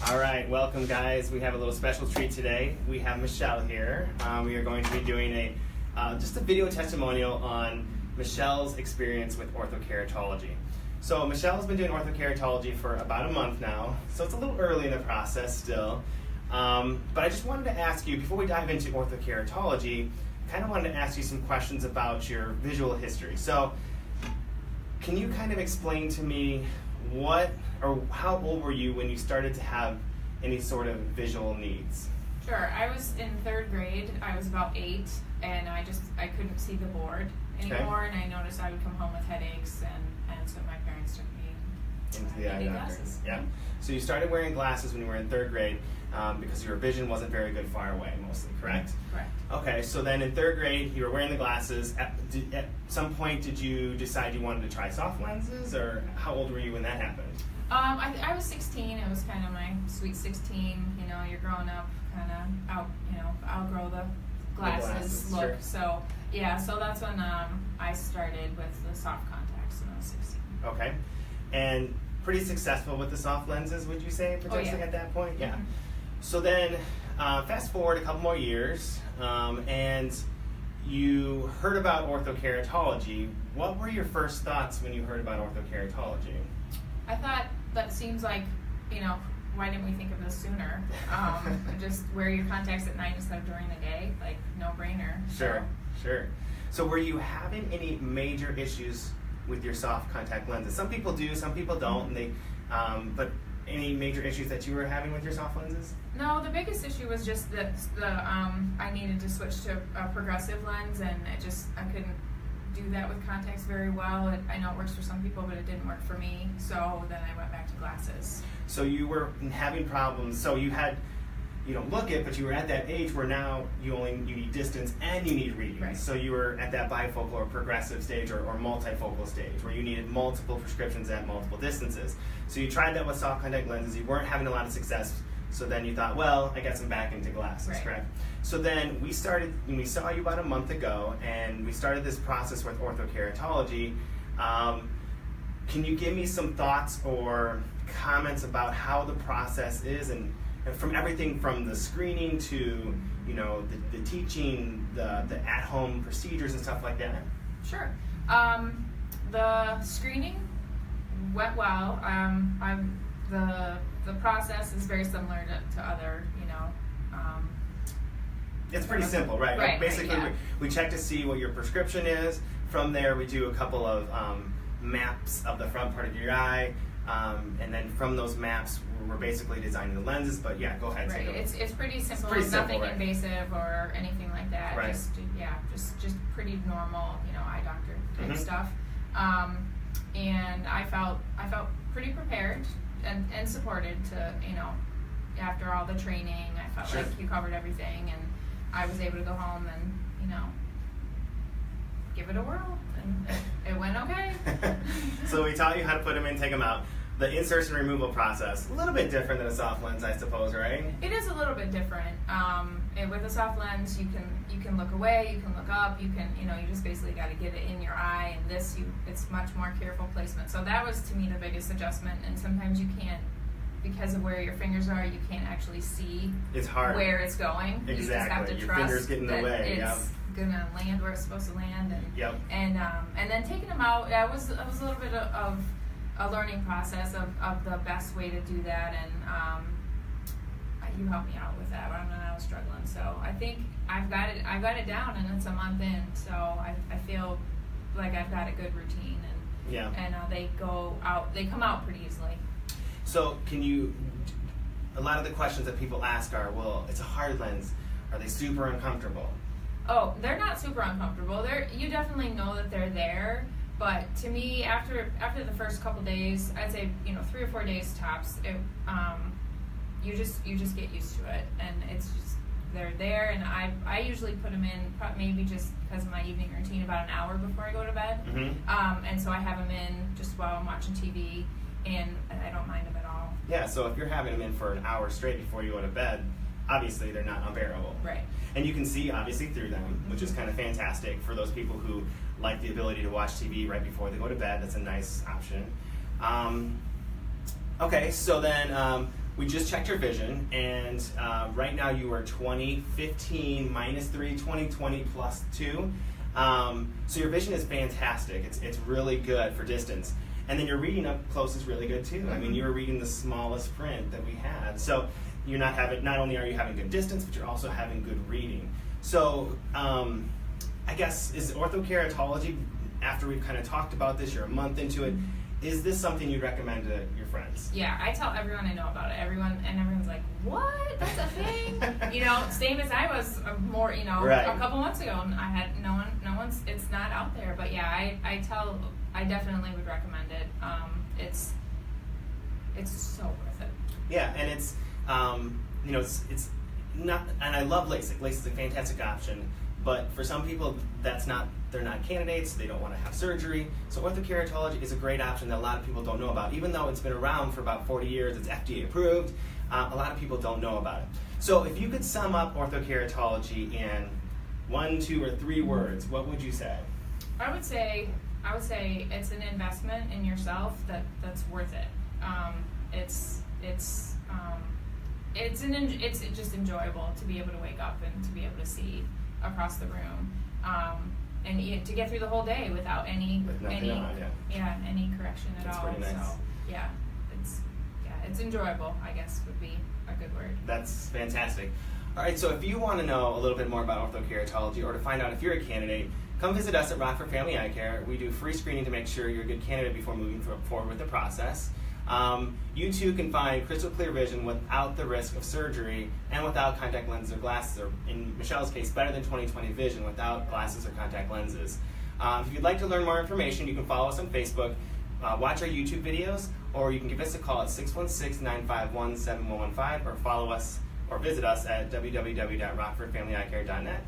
All right, welcome guys. We have a little special treat today. We have Michelle here. We are going to be doing just a video testimonial on Michelle's experience with orthokeratology. So Michelle's been doing orthokeratology for about a month now, so it's a little early in the process still. But I just wanted to ask you, before we dive into orthokeratology, I kind of wanted to ask you some questions about your visual history. So can you kind of explain to me how old were you when you started to have any sort of visual needs? Sure. I was in third grade. I was about 8, and I couldn't see the board anymore, and I noticed I would come home with headaches, and so my parents took me into the eye doctor. Glasses. Yeah. So you started wearing glasses when you were in third grade because your vision wasn't very good far away, mostly, correct? Correct. Okay, so then in third grade, you were wearing the glasses. At some point, did you decide you wanted to try soft lenses, or how old were you when that happened? I was 16. It was kind of my sweet 16. You know, you're growing up, kind of outgrow the glasses look. Sure. So yeah, so that's when I started with the soft contacts when I was 16. Okay, and pretty successful with the soft lenses, would you say, potentially at that point? Yeah. Mm-hmm. So then, fast forward a couple more years, and you heard about orthokeratology. What were your first thoughts when you heard about orthokeratology? I thought, that seems like, why didn't we think of this sooner? Just wear your contacts at night instead of during the day, like no brainer. Sure. So were you having any major issues with your soft contact lenses? Some people do, some people don't, and but any major issues that you were having with your soft lenses? No, the biggest issue was just that I needed to switch to a progressive lens, and I couldn't do that with contacts very well. I know it works for some people, but it didn't work for me, so then I went back to glasses. So you were having problems, so you had, look it, but you were at that age where now you need distance and you need readings. Right. So you were at that bifocal or progressive stage or multifocal stage where you needed multiple prescriptions at multiple distances. So you tried that with soft contact lenses, you weren't having a lot of success, so then you thought, well, I guess I'm back into glasses, right. Correct? So then we saw you about a month ago, and we started this process with orthokeratology. Can you give me some thoughts or comments about how the process is, and from everything from the screening to the teaching, the at-home procedures and stuff like that? Sure. The screening went well. The process is very similar to other, it's pretty simple, right? Right. Basically, yeah. we check to see what your prescription is. From there, we do a couple of maps of the front part of your eye, and then from those maps, we're basically designing the lenses. But yeah, go ahead. Right. It's pretty simple. It's nothing right? Invasive or anything like that. Right. Just pretty normal, eye doctor type stuff. And I felt pretty prepared and supported to, after all the training, I felt like you covered everything, and I was able to go home and, give it a whirl, and it went okay. So we taught you how to put them in, take them out. The insertion removal process, a little bit different than a soft lens, I suppose, right? It is a little bit different. With a soft lens, you can look away, you can look up, you just basically got to get it in your eye, and it's much more careful placement. So that was, to me, the biggest adjustment, and sometimes you can't, because of where your fingers are, you can't actually see it's hard. Where it's going. Exactly. You just have to your trust fingers get in the way. It's gonna land where it's supposed to land, and then taking them out, that was a little bit of a learning process of the best way to do that, and you helped me out with that when I was struggling. So I think I got it down, and it's a month in, so I feel like I've got a good routine, and they come out pretty easily. So a lot of the questions that people ask are, well, it's a hard lens, are they super uncomfortable? Oh, they're not super uncomfortable. You definitely know that they're there, but to me, after the first couple days, I'd say 3 or 4 days tops, you just get used to it, and it's just they're there. And I usually put them in maybe just because of my evening routine about an hour before I go to bed, and so I have them in just while I'm watching TV, and I don't mind them at all. Yeah, so if you're having them in for an hour straight before you go to bed, obviously they're not unbearable. Right. And you can see obviously through them, which is kind of fantastic for those people who like the ability to watch TV right before they go to bed. That's a nice option. Okay, so then we just checked your vision, and right now you are 20/15 -3, 20/20 +2. So your vision is fantastic. It's really good for distance. And then your reading up close is really good too. I mean, you were reading the smallest print that we had. So you're not only are you having good distance, but you're also having good reading. So I guess, is orthokeratology, after we've kind of talked about this, you're a month into it, is this something you'd recommend to your friends? Yeah, I tell everyone I know about it. Everyone's like, what? That's a thing? Same as I was more, right. A couple months ago, and I had no one's, it's not out there. But yeah, I definitely would recommend it. It's so worth it. Yeah, and it's not, and I love LASIK. LASIK is a fantastic option, but for some people, they're not candidates, they don't want to have surgery. So orthokeratology is a great option that a lot of people don't know about. Even though it's been around for about 40 years, it's FDA approved, a lot of people don't know about it. So if you could sum up orthokeratology in 1, 2, or 3 words, what would you say? I would say it's an investment in yourself that's worth it. It's just enjoyable to be able to wake up and to be able to see across the room, and to get through the whole day without any correction at That's all. pretty nice. So it's enjoyable, I guess, would be a good word. That's fantastic. All right, so if you want to know a little bit more about orthokeratology, or to find out if you're a candidate, come visit us at Rockford Family Eye Care. We do free screening to make sure you're a good candidate before moving forward with the process. You too can find crystal clear vision without the risk of surgery and without contact lenses or glasses, or in Michelle's case, better than 20/20 vision without glasses or contact lenses. If you'd like to learn more information, you can follow us on Facebook, watch our YouTube videos, or you can give us a call at 616-951-7115, or follow us or visit us at www.rockfordfamilyeyecare.net.